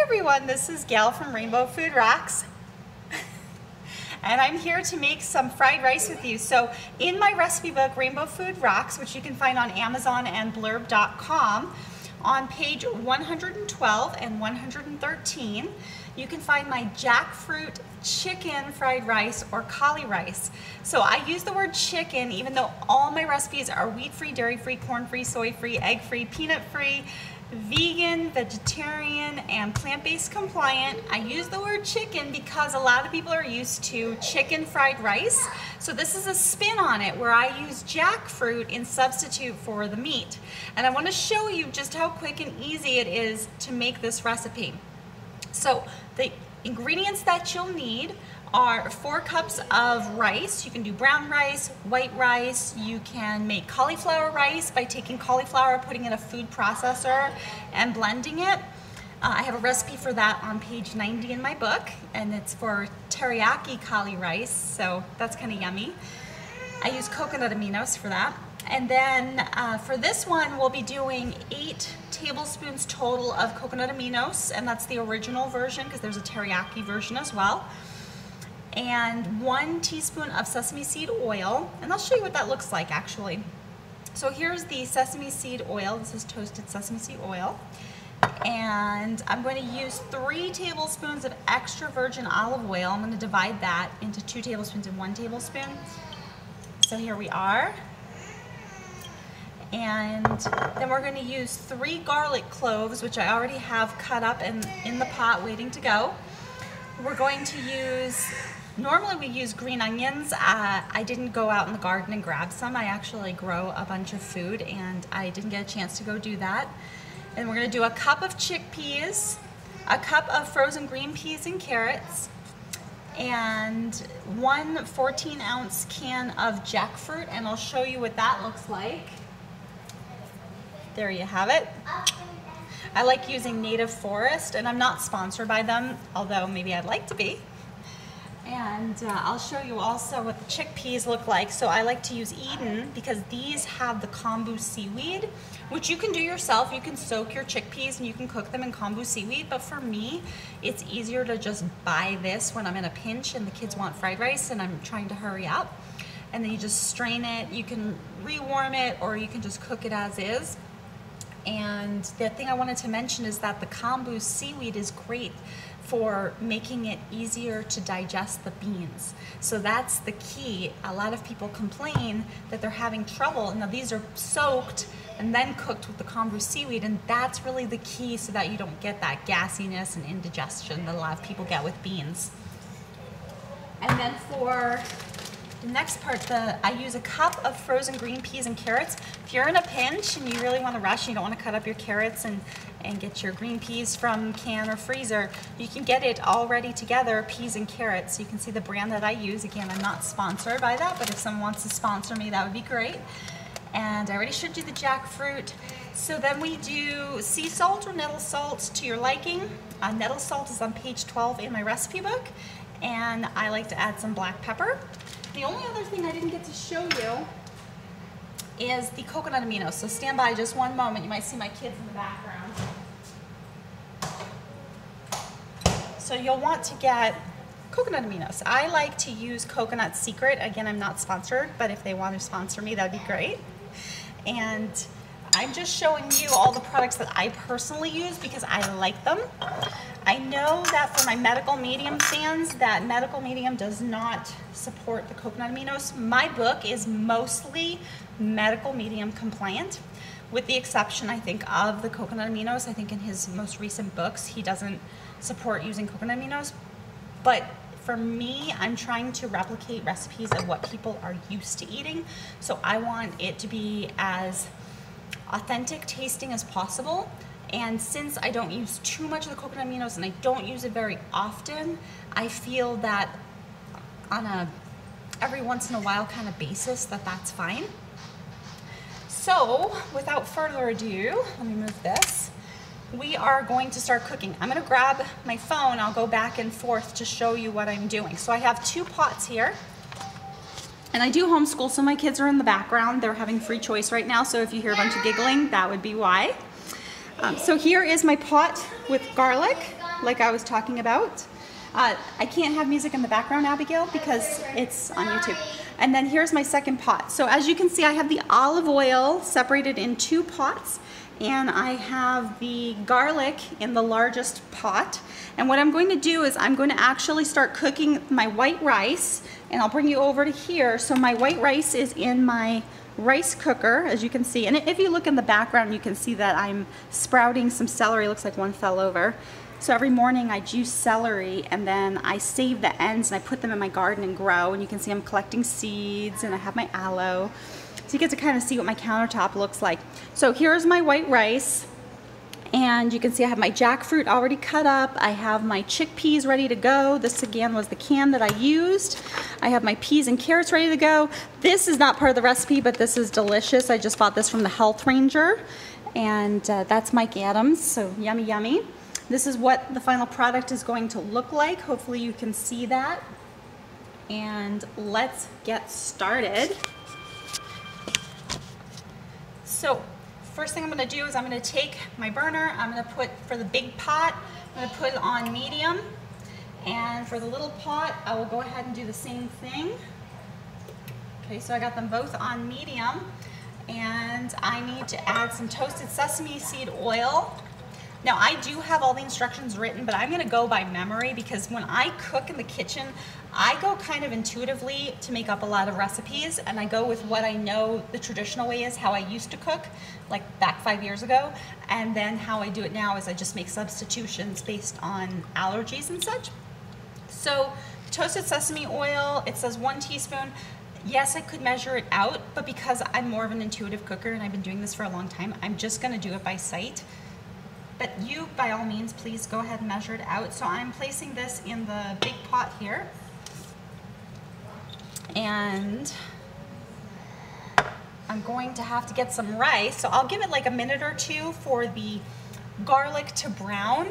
everyone, this is Gail from Rainbow Food Rocks. And I'm here to make some fried rice with you. So in my recipe book, Rainbow Food Rocks, which you can find on Amazon and blurb.com, on page 112 and 113, you can find my jackfruit chicken fried rice or cauli rice. So I use the word chicken even though all my recipes are wheat-free, dairy-free, corn-free, soy-free, egg-free, peanut-free, vegan, vegetarian, and plant-based compliant. I use the word chicken because a lot of people are used to chicken fried rice. So this is a spin on it where I use jackfruit in substitute for the meat. And I want to show you just how quick and easy it is to make this recipe. So the ingredients that you'll need are 4 cups of rice. You can do brown rice, white rice. You can make cauliflower rice by taking cauliflower, putting it in a food processor and blending it. I have a recipe for that on page 90 in my book, and it's for teriyaki cauli rice, so that's kind of yummy. I use coconut aminos for that. And then for this one, we'll be doing 8 tablespoons total of coconut aminos, and that's the original version because there's a teriyaki version as well. And 1 teaspoon of sesame seed oil, and I'll show you what that looks like actually. So here's the sesame seed oil. This is toasted sesame seed oil. And I'm going to use 3 tablespoons of extra virgin olive oil. I'm going to divide that into 2 tablespoons and 1 tablespoon. So here we are. And then we're going to use 3 garlic cloves, which I already have cut up and in the pot waiting to go. We're going to use, normally we use green onions. I didn't go out in the garden and grab some. I actually grow a bunch of food and I didn't get a chance to go do that. And we're going to do a cup of chickpeas, a cup of frozen green peas and carrots, and 1 14-ounce can of jackfruit, and I'll show you what that looks like. There you have it. I like using Native Forest, and I'm not sponsored by them, although maybe I'd like to be. And I'll show you also what the chickpeas look like. So I like to use Eden because these have the kombu seaweed, which you can do yourself. You can soak your chickpeas and you can cook them in kombu seaweed, but for me, it's easier to just buy this when I'm in a pinch and the kids want fried rice and I'm trying to hurry up. And then you just strain it. You can rewarm it or you can just cook it as is. And the thing I wanted to mention is that the kombu seaweed is great for making it easier to digest the beans. So that's the key. A lot of people complain that they're having trouble. Now these are soaked and then cooked with the kombu seaweed, and that's really the key so that you don't get that gassiness and indigestion that a lot of people get with beans. And then for the next part, I use a cup of frozen green peas and carrots. If you're in a pinch and you really want to rush, you don't want to cut up your carrots and get your green peas from can or freezer, you can get it all ready together, peas and carrots. You can see the brand that I use. Again, I'm not sponsored by that, but if someone wants to sponsor me, that would be great. And I already showed you the jackfruit. So then we do sea salt or nettle salt to your liking. Nettle salt is on page 12 in my recipe book, and I like to add some black pepper. The only other thing I didn't get to show you is the coconut aminos. So stand by just one moment. You might see my kids in the background. So you'll want to get coconut aminos. I like to use Coconut Secret. Again, I'm not sponsored, but if they want to sponsor me, that'd be great. And I'm just showing you all the products that I personally use because I like them. I know that for my medical medium fans, that medical medium does not support the coconut aminos. My book is mostly medical medium compliant, with the exception, I think, of the coconut aminos. I think in his most recent books, he doesn't support using coconut aminos. But for me, I'm trying to replicate recipes of what people are used to eating. So I want it to be as authentic tasting as possible. And since I don't use too much of the coconut aminos and I don't use it very often, I feel that on a every once in a while kind of basis that's fine. So without further ado, let me move this. We are going to start cooking. I'm going to grab my phone. I'll go back and forth to show you what I'm doing. So I have 2 pots here. And I do homeschool, so my kids are in the background. They're having free choice right now, so if you hear a bunch of giggling, that would be why. So here is my pot with garlic. like I was talking about. I can't have music in the background, Abigail, because it's on YouTube. And then here's my second pot. So as you can see, I have the olive oil separated in 2 pots, and I have the garlic in the largest pot. And what I'm going to do is I'm going to actually start cooking my white rice, and I'll bring you over to here. So my white rice is in my rice cooker, as you can see. And if you look in the background, you can see that I'm sprouting some celery. It looks like one fell over. So every morning I juice celery, and then I save the ends and I put them in my garden and grow. And you can see I'm collecting seeds, and I have my aloe. So you get to kind of see what my countertop looks like. So here's my white rice, and you can see I have my jackfruit already cut up. I have my chickpeas ready to go. This again was the can that I used. I have my peas and carrots ready to go. This is not part of the recipe, but this is delicious. I just bought this from the Health Ranger, and that's Mike Adams, so yummy, yummy. This is what the final product is going to look like. Hopefully you can see that. And let's get started. So first thing I'm going to do is I'm going to take my burner. I'm going to put, for the big pot, I'm going to put it on medium. And for the little pot, I will go ahead and do the same thing. Okay, so I got them both on medium. And I need to add some toasted sesame seed oil. Now I do have all the instructions written, but I'm gonna go by memory, because when I cook in the kitchen, I go kind of intuitively to make up a lot of recipes, and I go with what I know the traditional way is, how I used to cook, like back 5 years ago, and then how I do it now is I just make substitutions based on allergies and such. So toasted sesame oil, it says 1 teaspoon. Yes, I could measure it out, but because I'm more of an intuitive cooker and I've been doing this for a long time, I'm just gonna do it by sight. But you, by all means, please go ahead and measure it out. So I'm placing this in the big pot here. And I'm going to have to get some rice. So I'll give it like a minute or 2 for the garlic to brown.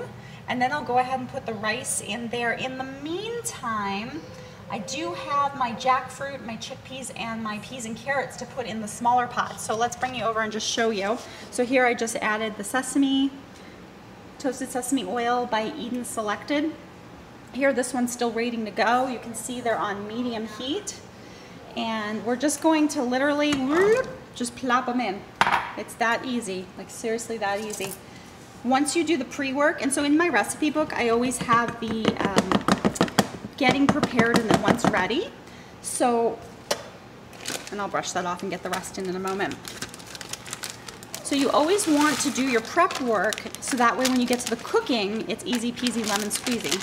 And then I'll go ahead and put the rice in there. In the meantime, I do have my jackfruit, my chickpeas, and my peas and carrots to put in the smaller pot. So let's bring you over and just show you. So here I just added the toasted sesame oil by Eden Selected. Here, this one's still waiting to go. You can see they're on medium heat. And we're just going to literally just plop them in. It's that easy, like seriously that easy. Once you do the pre-work, and so in my recipe book, I always have the getting prepared and then once ready. So, and I'll brush that off and get the rest in a moment. So you always want to do your prep work so that way when you get to the cooking, it's easy peasy lemon squeezy.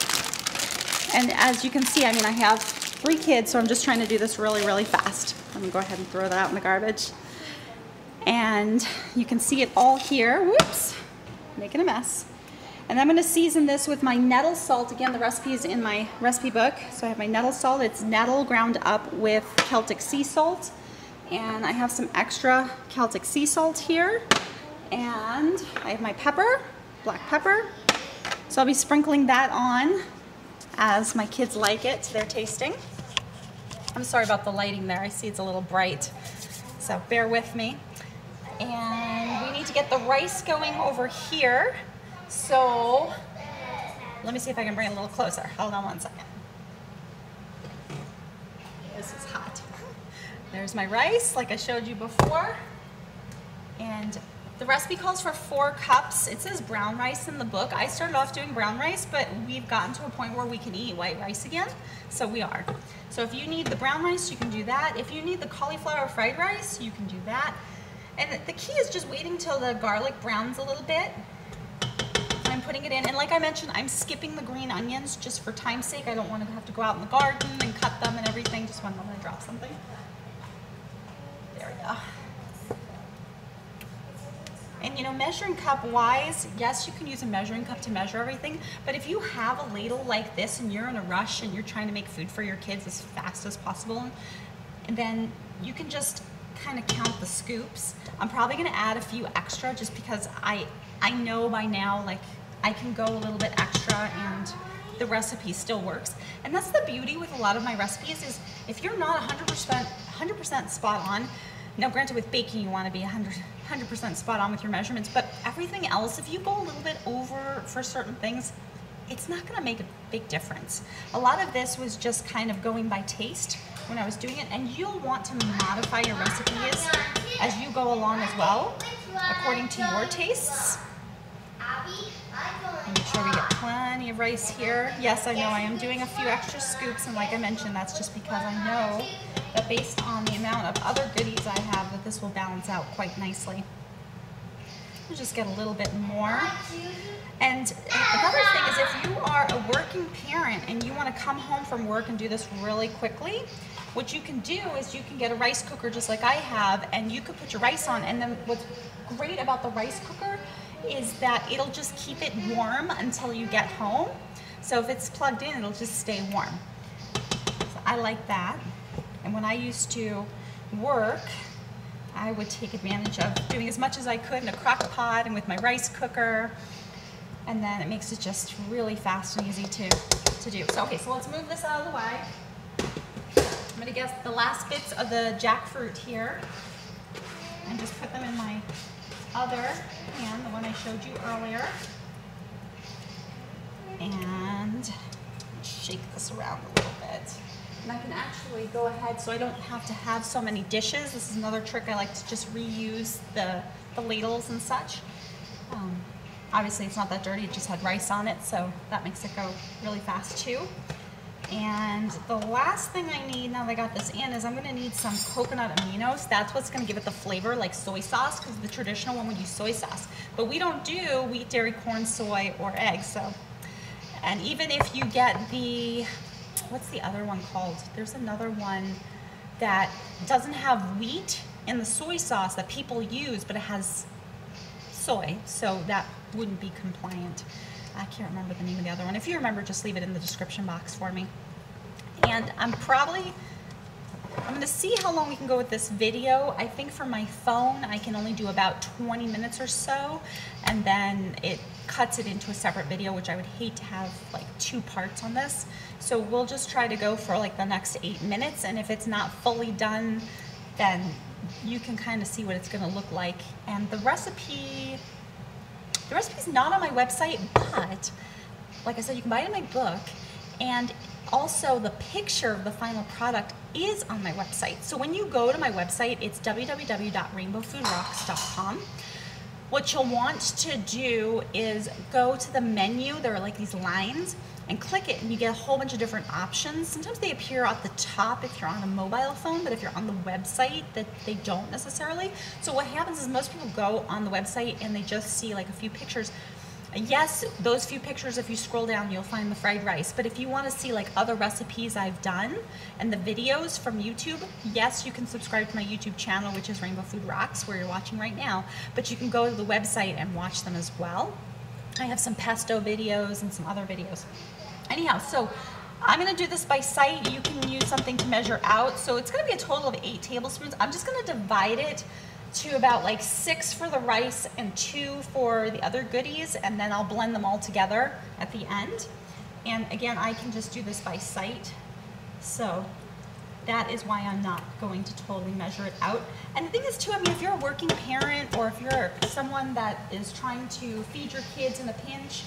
And as you can see, I mean, I have 3 kids, so I'm just trying to do this really, really fast. Let me go ahead and throw that out in the garbage. And you can see it all here. Whoops, making a mess. And I'm gonna season this with my nettle salt. Again, the recipe is in my recipe book. So I have my nettle salt. It's nettle ground up with Celtic sea salt. And I have some extra Celtic sea salt here. And I have my pepper, black pepper. So I'll be sprinkling that on as my kids like it to their tasting. I'm sorry about the lighting there. I see it's a little bright, so bear with me. And we need to get the rice going over here. So let me see if I can bring it a little closer. Hold on one second. This is hot. There's my rice, like I showed you before. And the recipe calls for 4 cups. It says brown rice in the book. I started off doing brown rice, but we've gotten to a point where we can eat white rice again, so we are. So if you need the brown rice, you can do that. If you need the cauliflower fried rice, you can do that. And the key is just waiting till the garlic browns a little bit. I'm putting it in, and like I mentioned, I'm skipping the green onions just for time's sake. I don't want to have to go out in the garden and cut them and everything. Just one moment, I drop something. There we go. And you know, measuring cup wise, yes, you can use a measuring cup to measure everything, but if you have a ladle like this and you're in a rush and you're trying to make food for your kids as fast as possible, and then you can just kind of count the scoops. I'm probably gonna add a few extra just because I know by now, like, I can go a little bit extra and the recipe still works. And that's the beauty with a lot of my recipes is if you're not 100% spot on, now granted with baking you want to be 100% spot on with your measurements, but everything else, if you go a little bit over for certain things, it's not gonna make a big difference. A lot of this was just kind of going by taste when I was doing it, and you'll want to modify your recipes as you go along as well, according to your tastes. Make sure we get plenty of rice here. Yes, I know I am doing a few extra scoops, and like I mentioned, that's just because I know that based on the amount of other goodies I have, that this will balance out quite nicely. We'll just get a little bit more. And another thing is, if you are a working parent and you want to come home from work and do this really quickly, what you can do is you can get a rice cooker just like I have, and you can put your rice on, and then what's great about the rice cooker is that it'll just keep it warm until you get home. So if it's plugged in, it'll just stay warm. So I like that. And when I used to work, I would take advantage of doing as much as I could in a crock pot and with my rice cooker. And then it makes it just really fast and easy to do. So, okay, so let's move this out of the way. I'm gonna get the last bits of the jackfruit here and just put them in my other pan, the one I showed you earlier. And shake this around a little bit. And I can actually go ahead, so I don't have to have so many dishes. This is another trick. I like to just reuse the ladles and such. Obviously it's not that dirty, it just had rice on it, so that makes it go really fast too. And the last thing I need, now that I got this in, is I'm gonna need some coconut aminos. That's what's gonna give it the flavor, like soy sauce, because the traditional one would use soy sauce. But we don't do wheat, dairy, corn, soy, or eggs, so. And even if you get the, what's the other one called? There's another one that doesn't have wheat in the soy sauce that people use, but it has soy, so that wouldn't be compliant. I can't remember the name of the other one. If you remember, just leave it in the description box for me. And I'm gonna see how long we can go with this video. I think for my phone, I can only do about 20 minutes or so, and then it cuts it into a separate video, which I would hate to have like 2 parts on this. So we'll just try to go for like the next 8 minutes, and if it's not fully done, then you can kind of see what it's gonna look like. And the recipe's not on my website, but like I said, you can buy it in my book, and also the picture of the final product is on my website. So when you go to my website, it's www.rainbowfoodrocks.com. What you'll want to do is go to the menu, there are like these lines, and click it, and you get a whole bunch of different options. Sometimes they appear at the top if you're on a mobile phone, but if you're on the website, that they don't necessarily. So what happens is most people go on the website and they just see like a few pictures. Yes, those few pictures, if you scroll down, you'll find the fried rice. But if you want to see like other recipes I've done and the videos from YouTube, yes, you can subscribe to my YouTube channel, which is Rainbow Food Rocks, where you're watching right now. But you can go to the website and watch them as well. I have some pesto videos and some other videos. Anyhow, so I'm gonna do this by sight. You can use something to measure out. So it's gonna be a total of 8 tablespoons. I'm just gonna divide it to about like 6 for the rice and 2 for the other goodies, and then I'll blend them all together at the end. And again, I can just do this by sight. So that is why I'm not going to totally measure it out. And the thing is too, I mean, if you're a working parent or if you're someone that is trying to feed your kids in a pinch,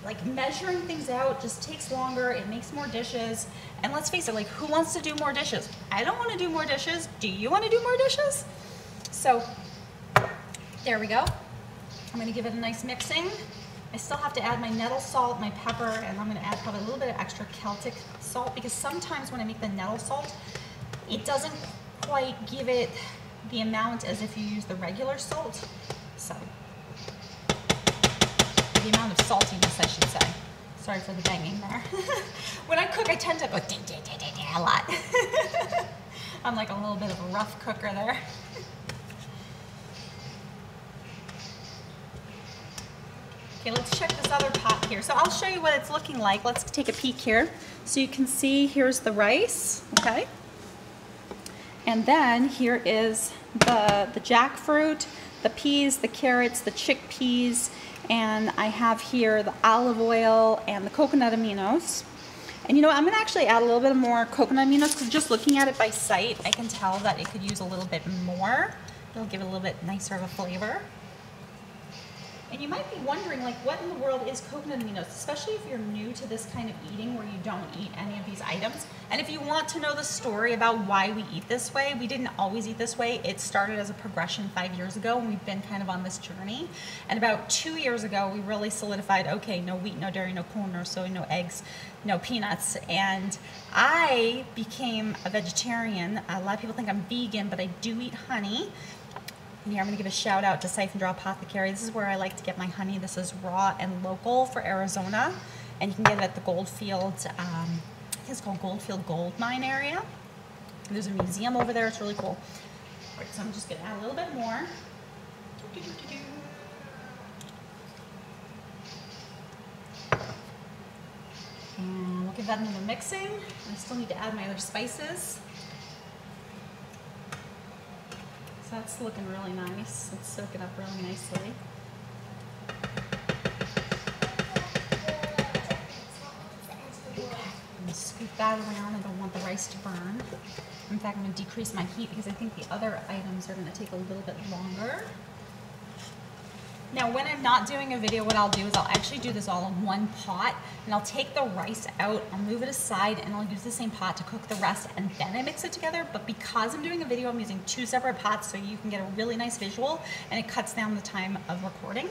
like measuring things out just takes longer, it makes more dishes. And let's face it, like who wants to do more dishes? I don't want to do more dishes. Do you want to do more dishes? So there we go. I'm gonna give it a nice mixing. I still have to add my nettle salt, my pepper, and I'm gonna add probably a little bit of extra Celtic salt, because sometimes when I make the nettle salt, it doesn't quite give it the amount as if you use the regular salt. So the amount of saltiness, I should say. Sorry for the banging there. When I cook, I tend to go ding, ding, ding, ding, ding, a lot. I'm like a little bit of a rough cooker there. Okay, let's check this other pot here. So I'll show you what it's looking like. Let's take a peek here. So you can see here's the rice, okay? And then here is the jackfruit, the peas, the carrots, the chickpeas, and I have here the olive oil and the coconut aminos. And you know what, I'm gonna actually add a little bit more coconut aminos, because just looking at it by sight, I can tell that it could use a little bit more. It'll give it a little bit nicer of a flavor. And you might be wondering, like, what in the world is coconut aminos, especially if you're new to this kind of eating where you don't eat any of these items. And if you want to know the story about why we eat this way, we didn't always eat this way. It started as a progression 5 years ago, and we've been kind of on this journey. And about 2 years ago, we really solidified, okay, no wheat, no dairy, no corn, no soy, no eggs, no peanuts. And I became a vegetarian. A lot of people think I'm vegan, but I do eat honey. And here I'm going to give a shout out to Siphon Draw Apothecary. This is where I like to get my honey. This is raw and local for Arizona, and you can get it at the Goldfield, I think it's called Goldfield Gold Mine area. There's a museum over there. It's really cool. All right, so I'm just going to add a little bit more. And we'll give that another mixing. I still need to add my other spices. So that's looking really nice. Let's soak it up really nicely. I'm going to scoop that around. I don't want the rice to burn. In fact, I'm going to decrease my heat because I think the other items are going to take a little bit longer. Now, when I'm not doing a video, what I'll do is I'll actually do this all in one pot, and I'll take the rice out, I'll move it aside, and I'll use the same pot to cook the rest, and then I mix it together. But because I'm doing a video, I'm using 2 separate pots so you can get a really nice visual, and it cuts down the time of recording.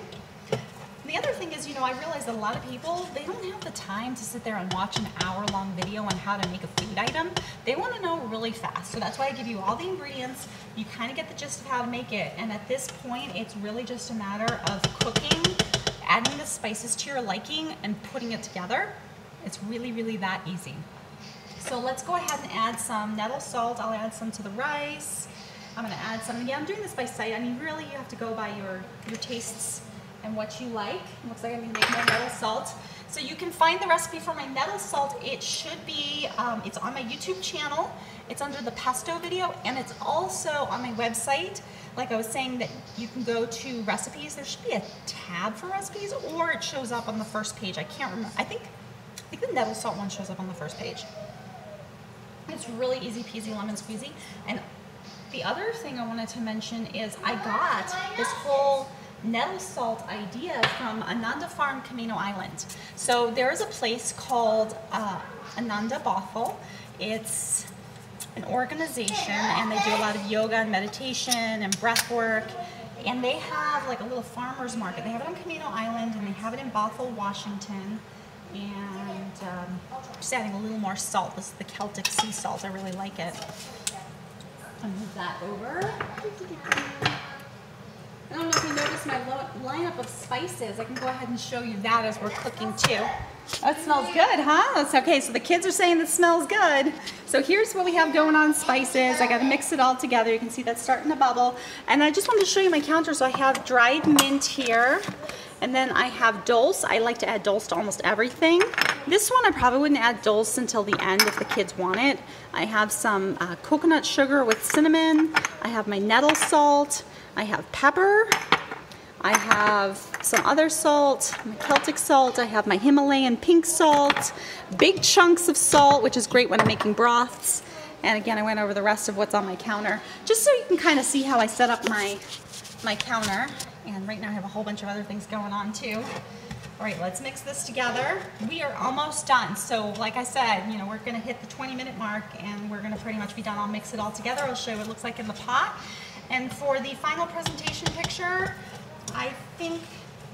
And the other thing is, you know, I realize that a lot of people, they don't have the time to sit there and watch an hour-long video on how to make a food item. They want to know really fast. So that's why I give you all the ingredients. You kind of get the gist of how to make it. And at this point, it's really just a matter of cooking, adding the spices to your liking, and putting it together. It's really, really that easy. So let's go ahead and add some nettle salt. I'll add some to the rice. I'm going to add some. Again, I'm doing this by sight. I mean, really, you have to go by your tastes and what you like. It looks like I'm going to make more nettle salt. So you can find the recipe for my nettle salt. It should be, it's on my YouTube channel. It's under the pesto video, and it's also on my website. Like I was saying, that you can go to recipes. There should be a tab for recipes, or it shows up on the first page. I can't remember. I think the nettle salt one shows up on the first page. It's really easy peasy lemon squeezy. And the other thing I wanted to mention is I got this whole nettle salt idea from Ananda Farm, Camino Island. So there is a place called Ananda Bothell. It's an organization, and they do a lot of yoga and meditation and breath work. And they have like a little farmer's market. They have it on Camino Island, and they have it in Bothell, Washington. And just adding a little more salt. This is the Celtic sea salt. I really like it. I'll move that over. I don't know if you noticed my lineup of spices. I can go ahead and show you that as we're cooking too. That smells good, huh? That's okay. So the kids are saying that smells good. So here's what we have going on spices. I got to mix it all together. You can see that's starting to bubble. And I just wanted to show you my counter. So I have dried mint here. And then I have dulse. I like to add dulse to almost everything. This one I probably wouldn't add dulse until the end if the kids want it. I have some coconut sugar with cinnamon. I have my nettle salt. I have pepper. I have some other salt, my Celtic salt. I have my Himalayan pink salt, big chunks of salt, which is great when I'm making broths. And again, I went over the rest of what's on my counter, just so you can kind of see how I set up my counter. And right now I have a whole bunch of other things going on too. All right, let's mix this together. We are almost done. So like I said, you know, we're gonna hit the 20-minute mark, and we're gonna pretty much be done. I'll mix it all together. I'll show you what it looks like in the pot. And for the final presentation picture, I think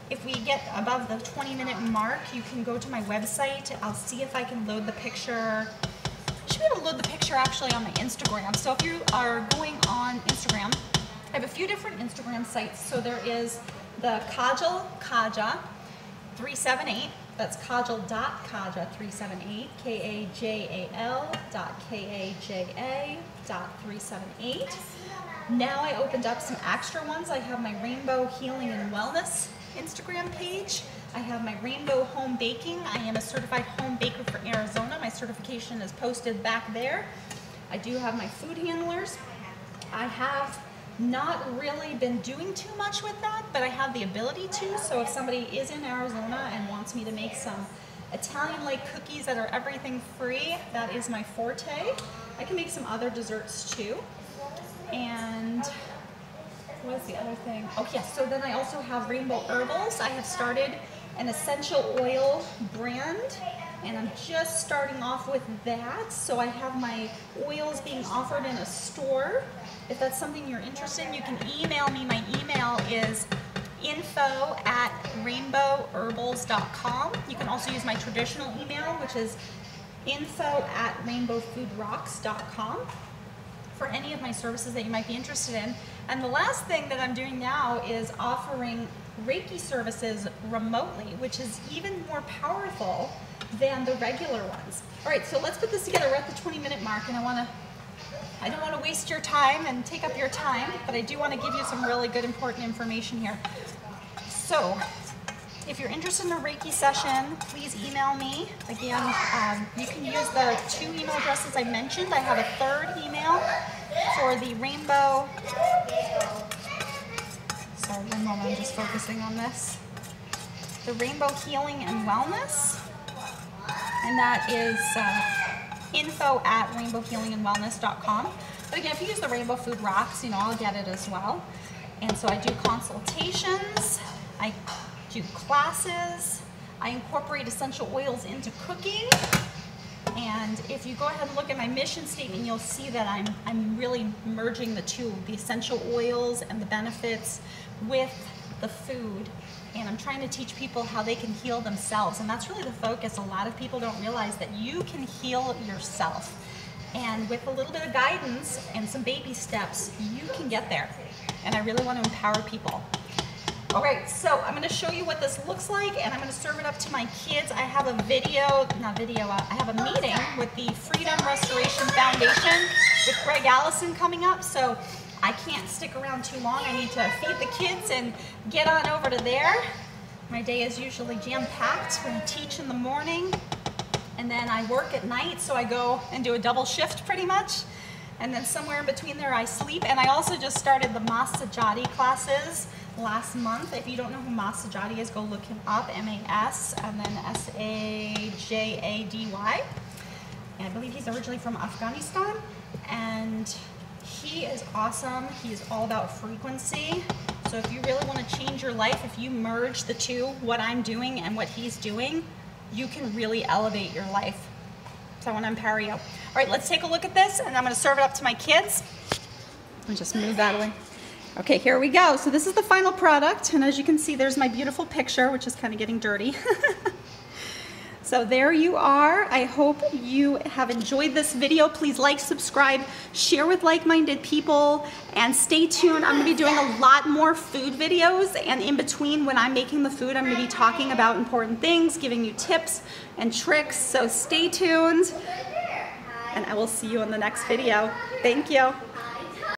if we get above the 20-minute mark, you can go to my website. I'll see if I can load the picture. I should be able to load the picture actually on my Instagram. So if you are going on Instagram, I have a few different Instagram sites. So there is the Kajal Kaja 378. That's kajal.kaja378, KAJAL.KAJA.378. Now I opened up some extra ones. I have my Rainbow Healing and Wellness Instagram page. I have my Rainbow Home Baking. I am a certified home baker for Arizona. My certification is posted back there. I do have my food handlers. I have not really been doing too much with that, but I have the ability to. So if somebody is in Arizona and wants me to make some Italian-like cookies that are everything free, that is my forte. I can make some other desserts too. And What's the other thing? Oh yes, so then I also have Rainbow Herbals. I have started an essential oil brand, and I'm just starting off with that. So I have my oils being offered in a store. If that's something you're interested in, you can email me. My email is info@rainbowherbals.com. You can also use my traditional email, which is info@rainbowfoodrocks.com for any of my services that you might be interested in. And the last thing that I'm doing now is offering Reiki services remotely, which is even more powerful than the regular ones. All right, so let's put this together. We're at the 20-minute mark, and I don't want to waste your time and take up your time, but I do want to give you some really good, important information here. So, if you're interested in a Reiki session, please email me. Again, you can use the 2 email addresses I mentioned. I have a 3rd email for the Rainbow. Sorry, one moment, I'm just focusing on this. The Rainbow Healing and Wellness, and that is info@rainbowhealingandwellness.com. But again, if you use the Rainbow Food Rocks, I'll get it as well. And so I do consultations, I do classes, I incorporate essential oils into cooking. And if you go ahead and look at my mission statement, you'll see that I'm really merging the two, the essential oils and the benefits with the food. And I'm trying to teach people how they can heal themselves. And that's really the focus. A lot of people don't realize that you can heal yourself. And with a little bit of guidance and some baby steps, you can get there. And I really want to empower people. All right, so I'm going to show you what this looks like, and I'm going to serve it up to my kids. I have a I have a meeting with the Freedom Restoration Foundation with Gail Angeles coming up, so I can't stick around too long. I need to feed the kids and get on over to there. My day is usually jam-packed when I teach in the morning, and then I work at night, so I go and do a double shift pretty much. And then somewhere in between there I sleep. And I also just started the Masajati classes last month. If you don't know who Masajati is, go look him up, M-A-S and then S-A-J-A-D-Y. And I believe he's originally from Afghanistan. And he is awesome. He is all about frequency. So if you really want to change your life, if you merge the two, what I'm doing and what he's doing, you can really elevate your life. So I want to empower you. All right, let's take a look at this, and I'm going to serve it up to my kids. Let me just move that away. Okay, here we go. So this is the final product, and as you can see, there's my beautiful picture, which is kind of getting dirty. So there you are. I hope you have enjoyed this video. Please like, subscribe, share with like-minded people, and stay tuned. I'm going to be doing a lot more food videos, and in between when I'm making the food, I'm going to be talking about important things, giving you tips and tricks. So stay tuned, and I will see you in the next video. Thank you.